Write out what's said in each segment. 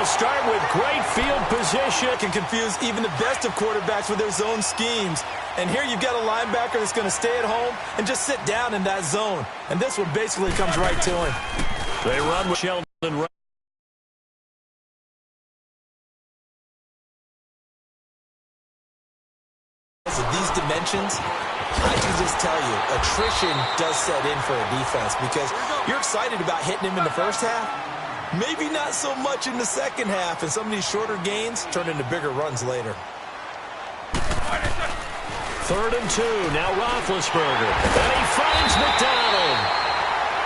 They'll start with great field position. It can confuse even the best of quarterbacks with their zone schemes. And here you've got a linebacker that's going to stay at home and just sit down in that zone. And this one basically comes right to him. They run with Sheldon. At these dimensions, I can just tell you, attrition does set in for a defense because you're excited about hitting him in the first half. Maybe not so much in the second half, and some of these shorter gains turn into bigger runs later. 3rd and 2. Now Roethlisberger. And he finds McDonald.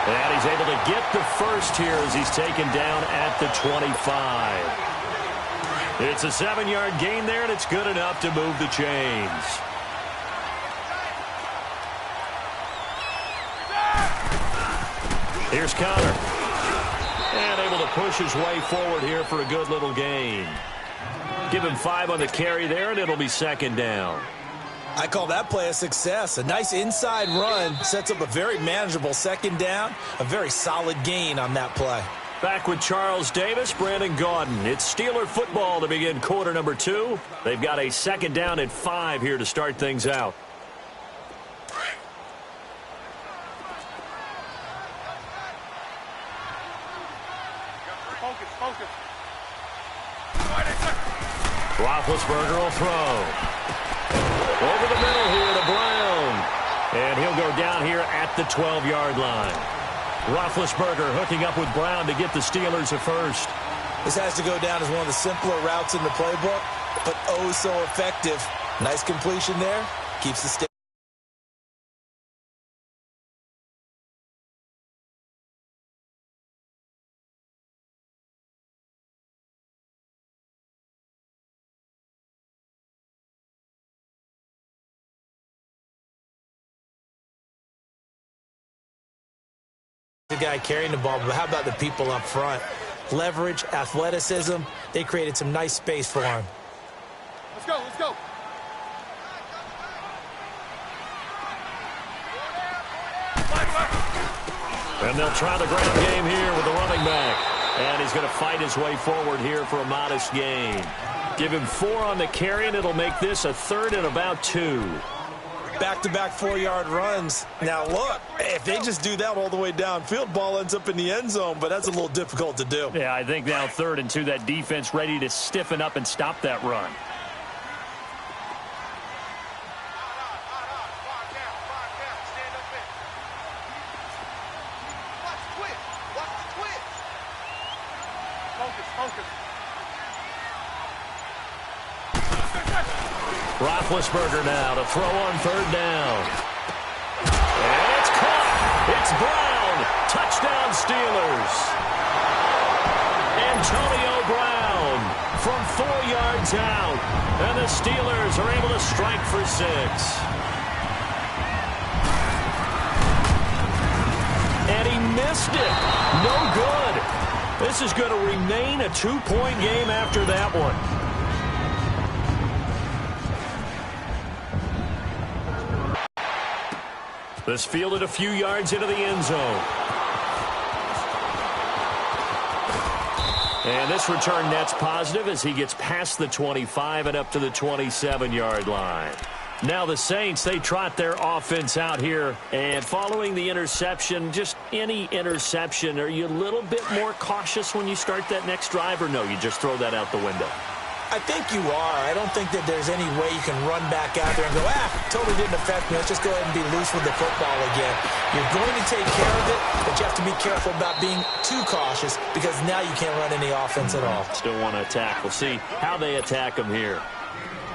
And he's able to get the first here as he's taken down at the 25. It's a 7-yard gain there, and it's good enough to move the chains. Here's Connor. And able to push his way forward here for a good little gain. Give him 5 on the carry there, and it'll be 2nd down. I call that play a success. A nice inside run sets up a very manageable 2nd down. A very solid gain on that play. Back with Charles Davis, Brandon Gaudin. It's Steeler football to begin quarter number 2. They've got a 2nd down and 5 here to start things out. Roethlisberger will throw. Over the middle here to Brown. And he'll go down here at the 12-yard line. Roethlisberger hooking up with Brown to get the Steelers a first. This has to go down as one of the simpler routes in the playbook, but oh so effective. Nice completion there. Keeps the stick. The guy carrying the ball, but how about the people up front? Leverage, athleticism, they created some nice space for him. Let's go, let's go. And they'll try the ground game here with the running back. And he's going to fight his way forward here for a modest gain. Give him 4 on the carry, and it'll make this a 3rd and about 2. Back-to-back 4-yard runs. Now, look, if they just do that all the way downfield, ball ends up in the end zone, but that's a little difficult to do. Yeah, I think now 3rd and 2, that defense ready to stiffen up and stop that run. Roethlisberger now to throw on 3rd down. And it's caught. It's Brown. Touchdown Steelers. Antonio Brown from 4 yards out. And the Steelers are able to strike for 6. And he missed it. No good. This is going to remain a 2-point game after that one. This fielded a few yards into the end zone. And this return net's positive as he gets past the 25 and up to the 27-yard line. Now the Saints, they trot their offense out here. And following the interception, just any interception, are you a little bit more cautious when you start that next drive, or no, you just throw that out the window? I think you are. I don't think that there's any way you can run back out there and go, totally didn't affect me. Let's just go ahead and be loose with the football again. You're going to take care of it, but you have to be careful about being too cautious because now you can't run any offense at all. Still want to attack. We'll see how they attack them here.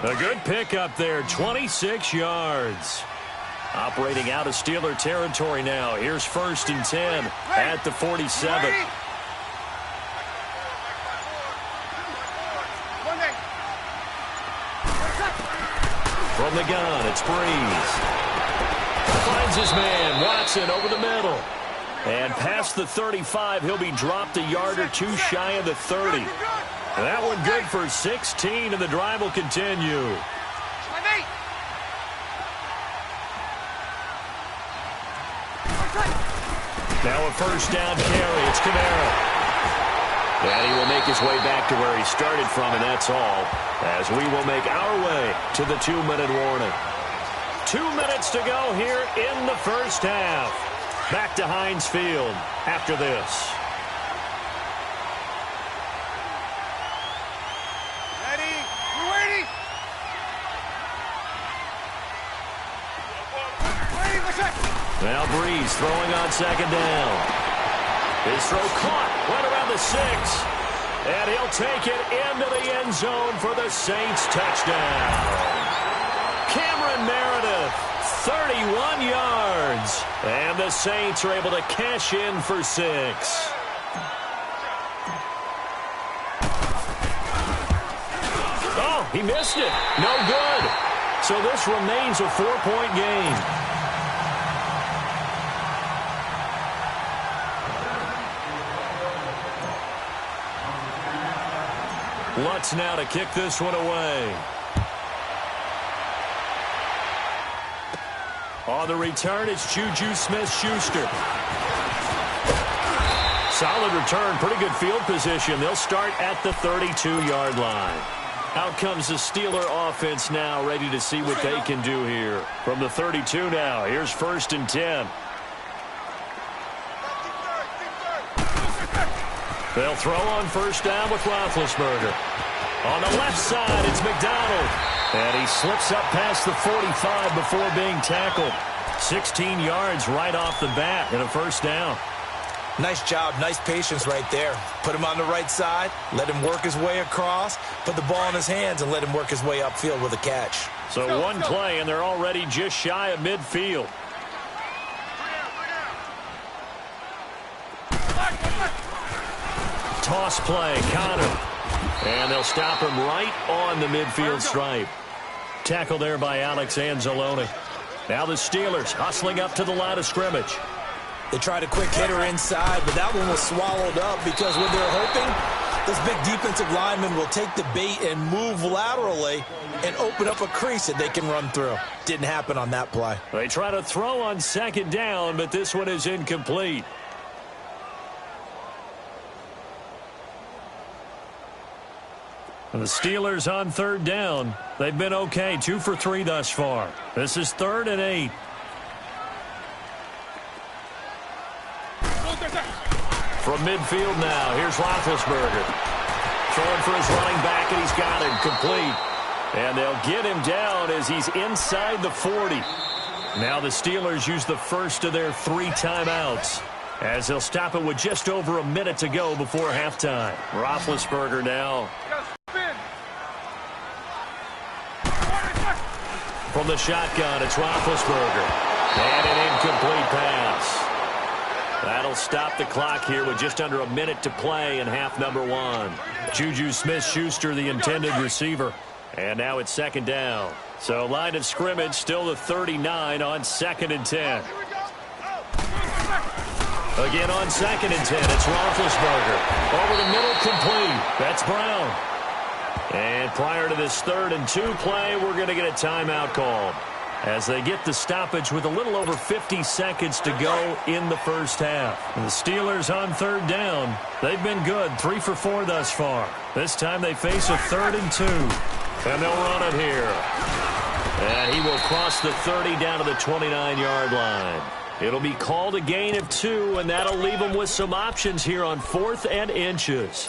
A good pickup there, 26 yards. Operating out of Steeler territory now. Here's 1st and 10 at the 47. From the gun, it's Breeze. Finds his man, Watson, over the middle. And past the 35, he'll be dropped a yard or 2 shy of the 30. And that one good for 16, and the drive will continue. Now a 1st down carry. It's Kamara. And he will make make his way back to where he started from, and that's all, as we will make our way to the 2-minute warning. 2 minutes to go here in the first half. Back to Heinz Field after this. Ready? We're waiting. Waiting, let's check. Now Breeze throwing on second down. His throw caught right around the 6. And he'll take it into the end zone for the Saints touchdown. Cameron Meredith, 31 yards. And the Saints are able to cash in for 6. Oh, he missed it. No good. So this remains a 4-point game. Lutz now to kick this one away. On the return, it's Juju Smith-Schuster. Solid return, pretty good field position. They'll start at the 32-yard line. Out comes the Steeler offense now, ready to see what they can do here. From the 32 now, here's 1st and 10. They'll throw on first down with Roethlisberger. On the left side, it's McDonald. And he slips up past the 45 before being tackled. 16 yards right off the bat and a first down. Nice job, nice patience right there. Put him on the right side, let him work his way across, put the ball in his hands, and let him work his way upfield with a catch. So one play, and they're already just shy of midfield. Toss play, Connor. And they'll stop him right on the midfield stripe. Tackle there by Alex Anzalone. Now the Steelers hustling up to the line of scrimmage. They tried a quick hitter inside, but that one was swallowed up because what they're hoping, this big defensive lineman will take the bait and move laterally and open up a crease that they can run through. Didn't happen on that play. They try to throw on second down, but this one is incomplete. And the Steelers on third down. They've been okay, 2 for 3 thus far. This is 3rd and 8. From midfield now, here's Roethlisberger. Throwing for his running back, and he's got him complete. And they'll get him down as he's inside the 40. Now the Steelers use the first of their 3 timeouts, as they'll stop it with just over a minute to go before halftime. Roethlisberger now. From the shotgun, it's Roethlisberger. And an incomplete pass. That'll stop the clock here with just under a minute to play in half number 1. Juju Smith-Schuster, the intended receiver. And now it's 2nd down. So line of scrimmage still the 39 on 2nd and 10. Again on 2nd and 10, it's Roethlisberger. Over the middle, complete. That's Brown. And prior to this 3rd and 2 play, we're going to get a timeout called as they get the stoppage with a little over 50 seconds to go in the first half. And the Steelers on 3rd down. They've been good, 3 for 4 thus far. This time they face a 3rd and 2. And they'll run it here. And he will cross the 30 down to the 29-yard line. It'll be called a gain of 2, and that'll leave them with some options here on 4th and inches.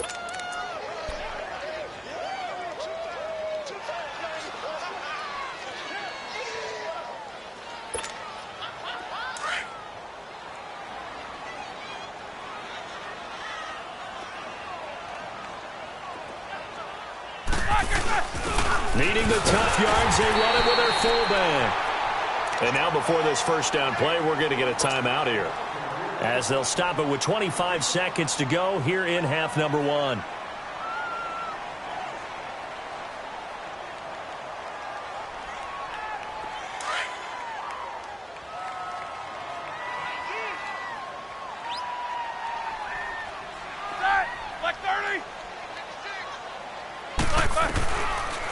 Needing the tough yards, they run it with their fullback. And now before this first down play, we're going to get a timeout here, as they'll stop it with 25 seconds to go here in half number 1.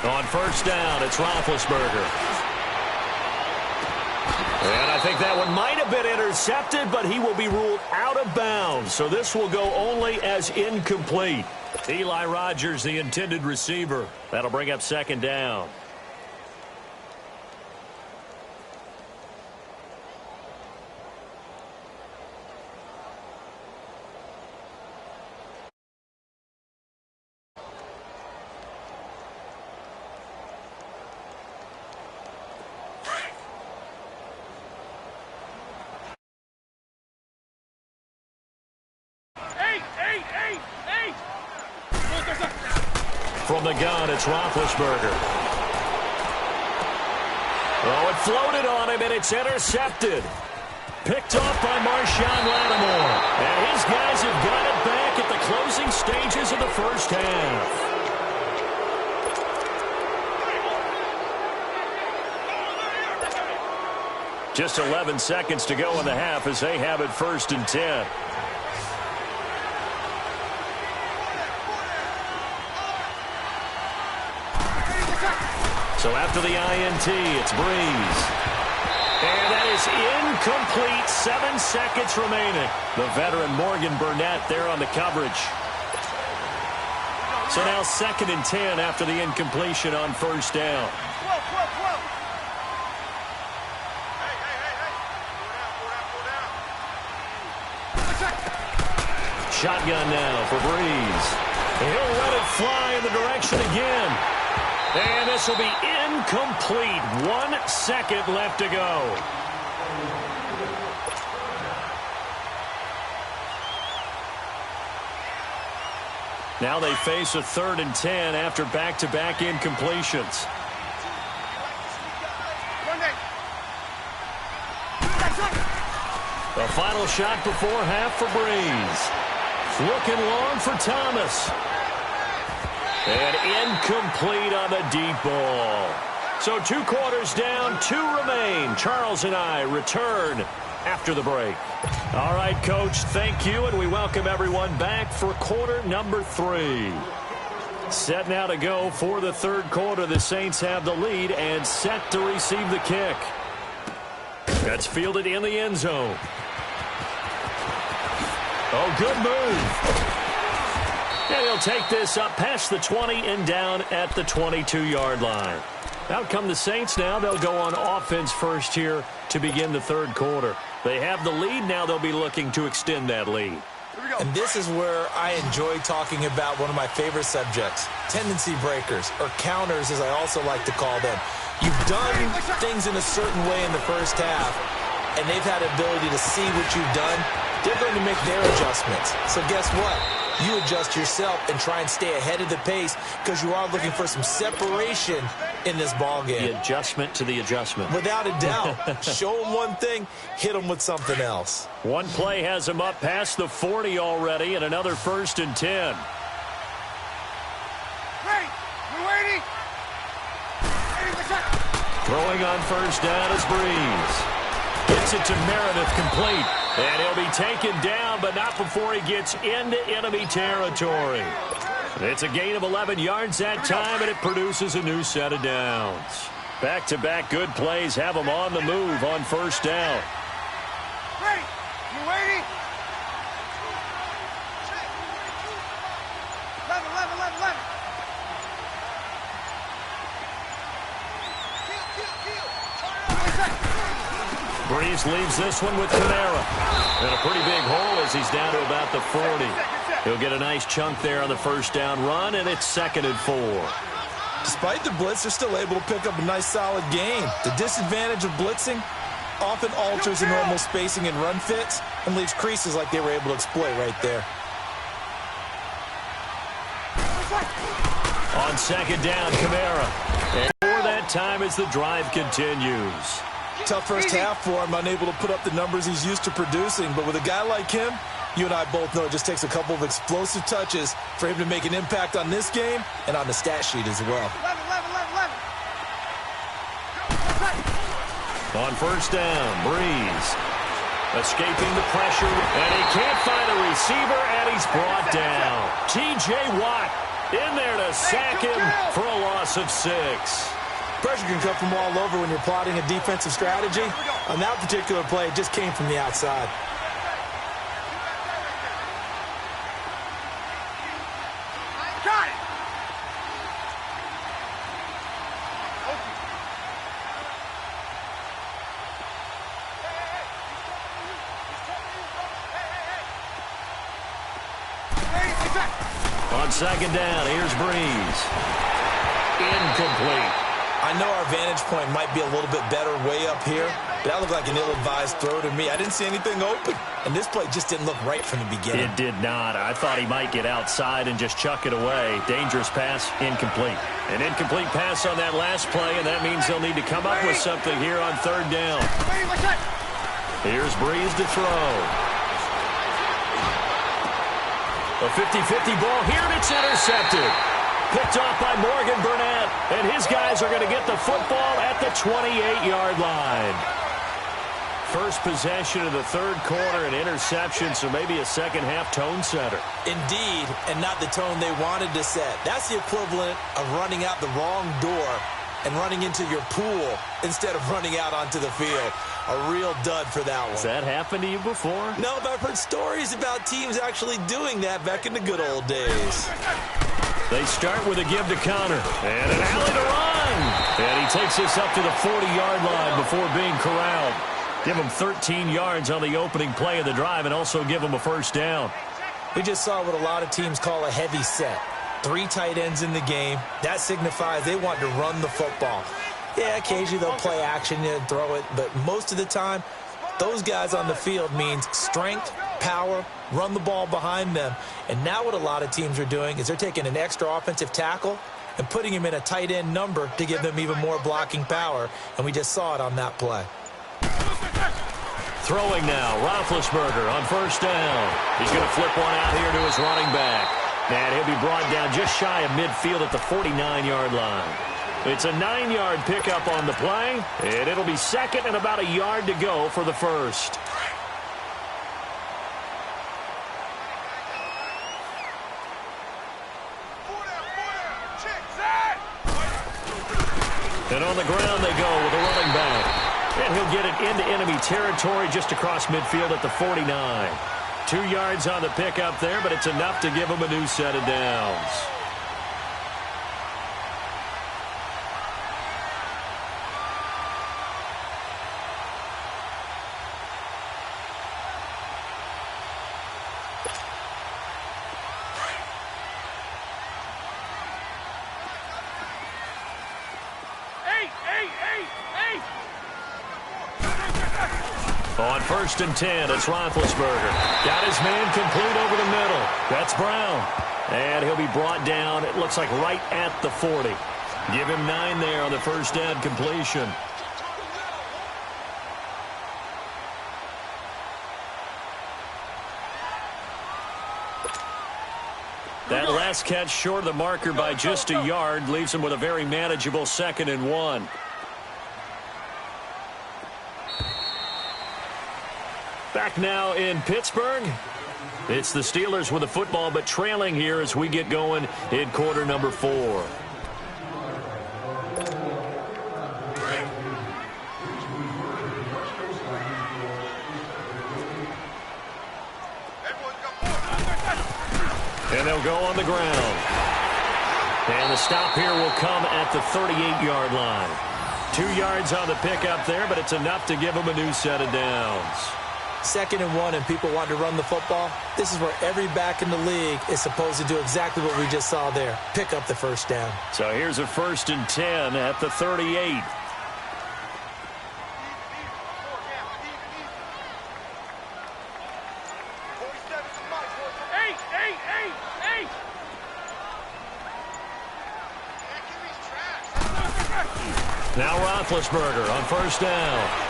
On first down, it's Roethlisberger. And I think that one might have been intercepted, but he will be ruled out of bounds. So this will go only as incomplete. Eli Rogers, the intended receiver. That'll bring up second down. From the gun, it's Roethlisberger. Oh, it floated on him, and it's intercepted. Picked off by Marshawn Lattimore. And his guys have got it back at the closing stages of the first half. Just 11 seconds to go in the half as they have it 1st and 10. So after the INT, it's Breeze. And that is incomplete. 7 seconds remaining. The veteran Morgan Burnett there on the coverage. So now 2nd and 10 after the incompletion on 1st down. Shotgun now for Breeze. He'll let it fly in the direction again. And this will be incomplete. 1 second left to go. Now they face a 3rd and 10 after back-to-back incompletions. The final shot before half for Breeze. Looking long for Thomas. And incomplete on the deep ball. So 2 quarters down, 2 remain. Charles and I return after the break. All right, Coach, thank you, and we welcome everyone back for quarter number 3. Set now to go for the 3rd quarter. The Saints have the lead and set to receive the kick. That's fielded in the end zone. Oh, good move. And he'll take this up past the 20 and down at the 22-yard line. Out come the Saints now. They'll go on offense first here to begin the 3rd quarter. They have the lead. Now they'll be looking to extend that lead. And this is where I enjoy talking about one of my favorite subjects, tendency breakers, or counters as I also like to call them. You've done things in a certain way in the first half, and they've had the ability to see what you've done. They're going to make their adjustments. So guess what? You adjust yourself and try and stay ahead of the pace because you are looking for some separation in this ball game. The adjustment to the adjustment. Without a doubt. Show them one thing, hit them with something else. One play has them up past the 40 already, and another 1st and 10. We're waiting. Throwing on 1st down is Breeze. Gets it to Meredith complete. And he'll be taken down, but not before he gets into enemy territory. It's a gain of 11 yards that time, and it produces a new set of downs. Back-to-back good plays have them on the move on 1st down. Ready. You waiting? 11. Breeze leaves this one with Kamara. And a pretty big hole as he's down to about the 40. He'll get a nice chunk there on the 1st down run, and it's 2nd and 4. Despite the blitz, they're still able to pick up a nice solid gain. The disadvantage of blitzing often alters the normal spacing and run fits and leaves creases like they were able to exploit right there. On 2nd down, Kamara. And for that time as the drive continues. Tough first half for him, unable to put up the numbers he's used to producing. But with a guy like him, you and I both know it just takes a couple of explosive touches for him to make an impact on this game and on the stat sheet as well. 11. On 1st down, Breeze. Escaping the pressure, and he can't find a receiver, and he's brought down. T.J. Watt in there to sack him for a loss of 6. Pressure can come from all over when you're plotting a defensive strategy. On that particular play, it just came from the outside. Got it! On second down, here's Breeze. Incomplete. I know our vantage point might be a little bit better way up here, but that looked like an ill-advised throw to me. I didn't see anything open, and this play just didn't look right from the beginning. It did not. I thought he might get outside and just chuck it away. Dangerous pass, incomplete. An incomplete pass on that last play, and that means they'll need to come up with something here on third down. Here's Breeze to throw. A 50-50 ball here, and it's intercepted. Picked off by Morgan Burnett, and his guys are going to get the football at the 28-yard line. First possession of the third quarter, an interception, so maybe a second-half tone setter. Indeed, and not the tone they wanted to set. That's the equivalent of running out the wrong door and running into your pool instead of running out onto the field. A real dud for that one. Has that happened to you before? No, but I've heard stories about teams actually doing that back in the good old days. They start with a give to Connor. And an alley to run. And he takes this up to the 40-yard line before being corralled. Give him 13 yards on the opening play of the drive and also give him a first down. We just saw what a lot of teams call a heavy set. 3 tight ends in the game. That signifies they want to run the football. Yeah, occasionally they'll play action and throw it, but most of the time, those guys on the field means strength, power, run the ball behind them. And now what a lot of teams are doing is they're taking an extra offensive tackle and putting him in a tight end number to give them even more blocking power, and we just saw it on that play. Throwing now, Roethlisberger on first down. He's going to flip one out here to his running back. And he'll be brought down just shy of midfield at the 49-yard line. It's a 9-yard pickup on the play, and it'll be second and about a yard to go for the first. And on the ground they go with a running back. And he'll get it into enemy territory just across midfield at the 49. 2 yards on the pickup there, but it's enough to give him a new set of downs. On first and 10, it's Roethlisberger. Got his man complete over the middle. That's Brown. And he'll be brought down, it looks like right at the 40. Give him 9 there on the first down completion. That last catch short of the marker by just a yard leaves him with a very manageable 2nd and 1. Back now in Pittsburgh. It's the Steelers with the football, but trailing here as we get going in quarter number 4. And they'll go on the ground. And the stop here will come at the 38-yard line. 2 yards on the pickup there, but it's enough to give them a new set of downs. 2nd and 1 and people want to run the football. This is where every back in the league is supposed to do exactly what we just saw there. Pick up the first down. So here's a 1st and 10 at the 38. Now Roethlisberger on first down.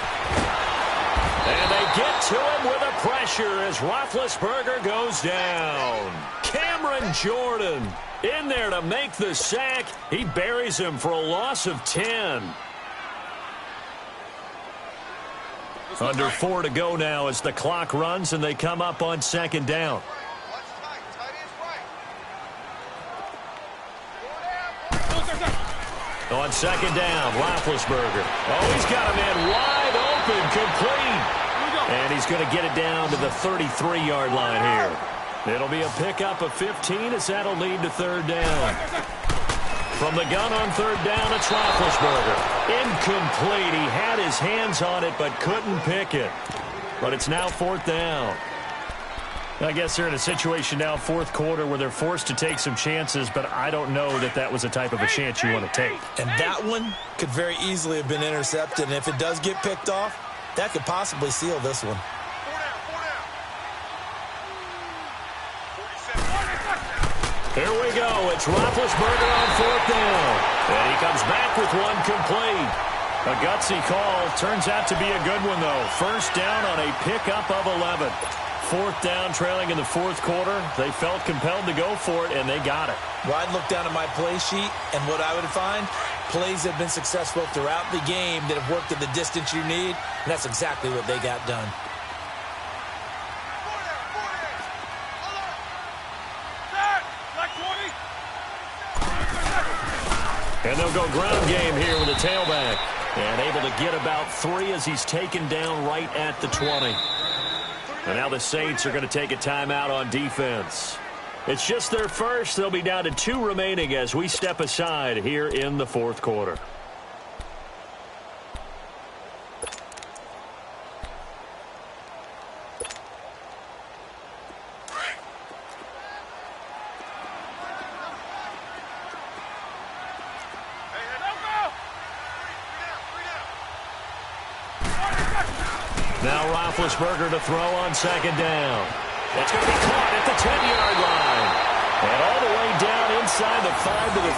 And they get to him with a pressure as Roethlisberger goes down. Cameron Jordan in there to make the sack. He buries him for a loss of 10. Under 4 to go now as the clock runs and they come up on 2nd down. On second down, Roethlisberger. Oh, he's got a man wide open, complete. And he's going to get it down to the 33-yard line here. It'll be a pickup of 15 as that'll lead to third down. From the gun on third down, it's Roethlisberger. Incomplete. He had his hands on it but couldn't pick it. But it's now fourth down. I guess they're in a situation now, fourth quarter, where they're forced to take some chances, but I don't know that that was the type of a chance you want to take. And that one could very easily have been intercepted. And if it does get picked off, that could possibly seal this one. Here we go. It's Roethlisberger on fourth down. And he comes back with one complete. A gutsy call. Turns out to be a good one, though. First down on a pickup of 11. Fourth down, trailing in the fourth quarter. They felt compelled to go for it, and they got it. Well, I'd look down at my play sheet, and what I would find, plays have been successful throughout the game that have worked at the distance you need, and that's exactly what they got done. And they'll go ground game here with a tailback. And able to get about 3 as he's taken down right at the 20. And now the Saints are going to take a timeout on defense. It's just their first. They'll be down to 2 remaining as we step aside here in the fourth quarter. Now Roethlisberger to throw on second down. It's going to be caught at the 10-yard line. And all the way down inside the 5 to the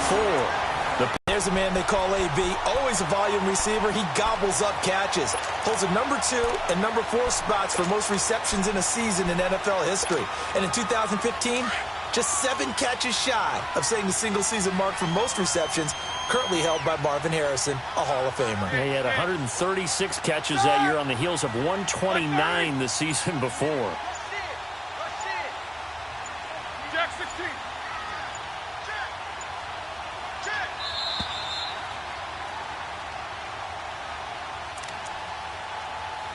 4. There's a man they call AB, always a volume receiver. He gobbles up catches. Holds a number 2 and number 4 spots for most receptions in a season in NFL history. And in 2015, just 7 catches shy of setting the single-season mark for most receptions, currently held by Marvin Harrison, a Hall of Famer. He had 136 catches that year on the heels of 129 the season before. Jack 16.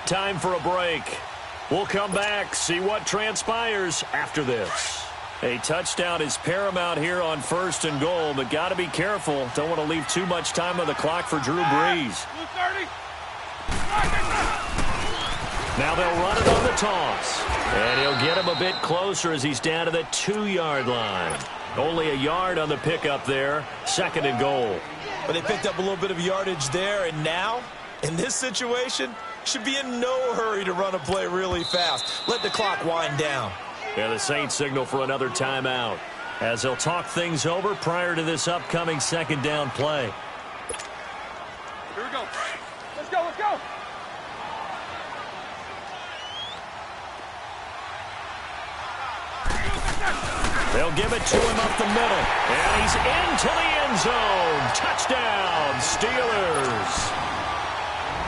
Time for a break. We'll come back, see what transpires after this. A touchdown is paramount here on first and goal, but got to be careful. Don't want to leave too much time on the clock for Drew Brees. Now they'll run it on the toss. And he'll get him a bit closer as he's down to the 2-yard line. Only a yard on the pickup there. Second and goal. But they picked up a little bit of yardage there, and now, in this situation, should be in no hurry to run a play really fast. Let the clock wind down. Yeah, the Saints signal for another timeout as they'll talk things over prior to this upcoming second down play. Here we go. Let's go, let's go. They'll give it to him up the middle. And he's into the end zone. Touchdown, Steelers.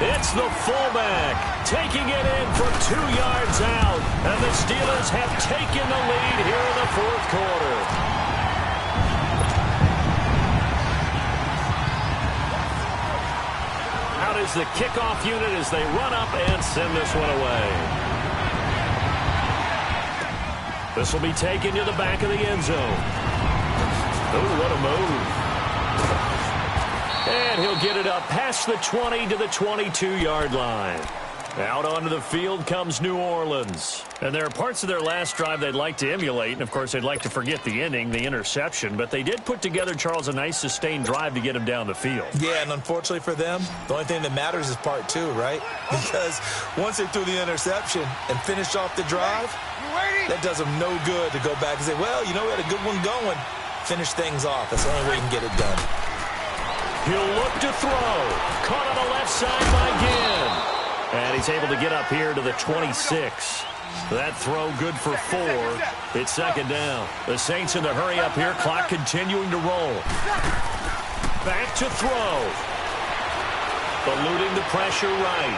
It's the fullback taking it in from 2 yards out. And the Steelers have taken the lead here in the fourth quarter. Out is the kickoff unit as they run up and send this one away. This will be taken to the back of the end zone. Oh, what a move. And he'll get it up past the 20 to the 22-yard line. Out onto the field comes New Orleans. And there are parts of their last drive they'd like to emulate. And, of course, they'd like to forget the ending, the interception. But they did put together, Charles, a nice sustained drive to get him down the field. Yeah, and unfortunately for them, the only thing that matters is part 2, right? Because once they threw the interception and finished off the drive, that does them no good to go back and say, well, you know, we had a good one going. Finish things off. That's the only way you can get it done. He'll look to throw. Caught on the left side by Ginn. And he's able to get up here to the 26. That throw good for 4. It's second down. The Saints in the hurry up here. Clock continuing to roll. Back to throw. Eluding the pressure right.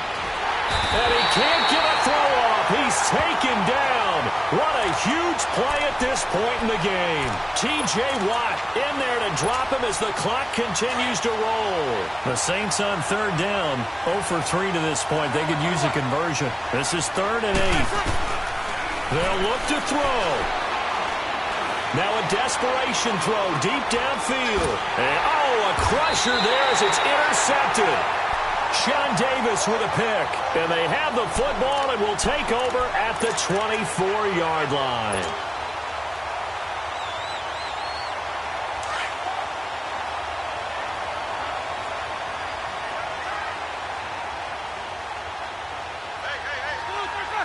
And he can't get a throw off He's taken down. What a huge play at this point in the game. T.J. Watt in there to drop him as the clock continues to roll. The Saints on third down, 0 for 3 to this point. They could use a conversion. This is 3rd and 8. They'll look to throw. Now a desperation throw deep downfield. And, a crusher there as it's intercepted. Sean Davis with a pick. And they have the football and will take over at the 24-yard line.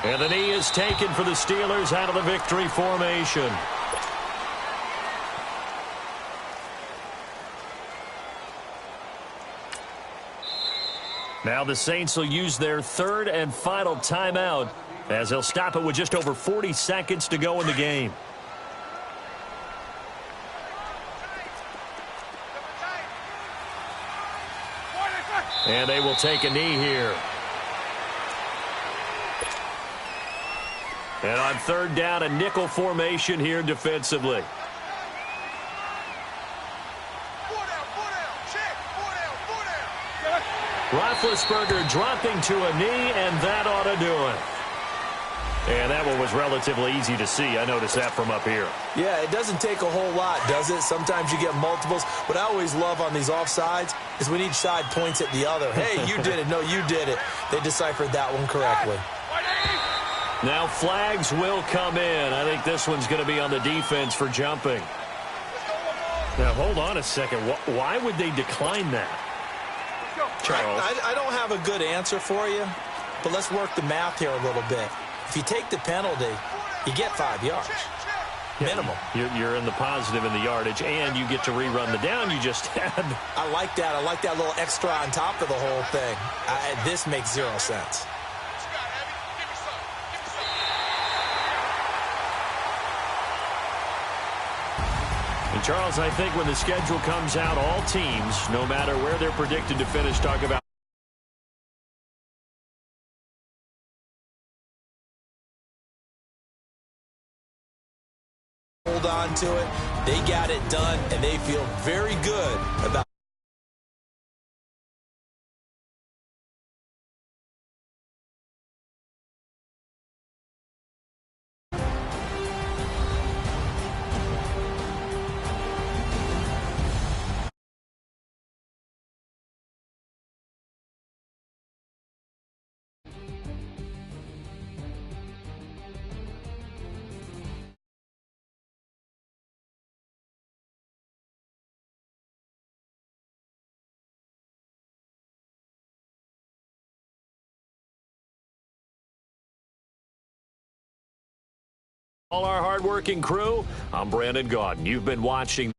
And the knee is taken for the Steelers out of the victory formation. Now the Saints will use their 3rd and final timeout as they'll stop it with just over 40 seconds to go in the game. And they will take a knee here. And on 3rd down, a nickel formation here defensively. Roethlisberger dropping to a knee, and that ought to do it. And that one was relatively easy to see. I noticed that from up here. Yeah, it doesn't take a whole lot, does it? Sometimes you get multiples. What I always love on these offsides is when each side points at the other. Hey, you did it. No, you did it. They deciphered that one correctly. Now flags will come in. I think this one's going to be on the defense for jumping. Now, hold on a second. Why would they decline that? Charles. I don't have a good answer for you, but let's work the math here a little bit. If you take the penalty, you get 5 yards. Minimum. You're in the positive in the yardage, and you get to rerun the down you just had. I like that. I like that little extra on top of the whole thing. This makes 0 sense. And Charles, I think when the schedule comes out, all teams, no matter where they're predicted to finish, talk about hold on to it. They got it done, and they feel very good about all our hardworking crew. I'm Brandon Gaudin. You've been watching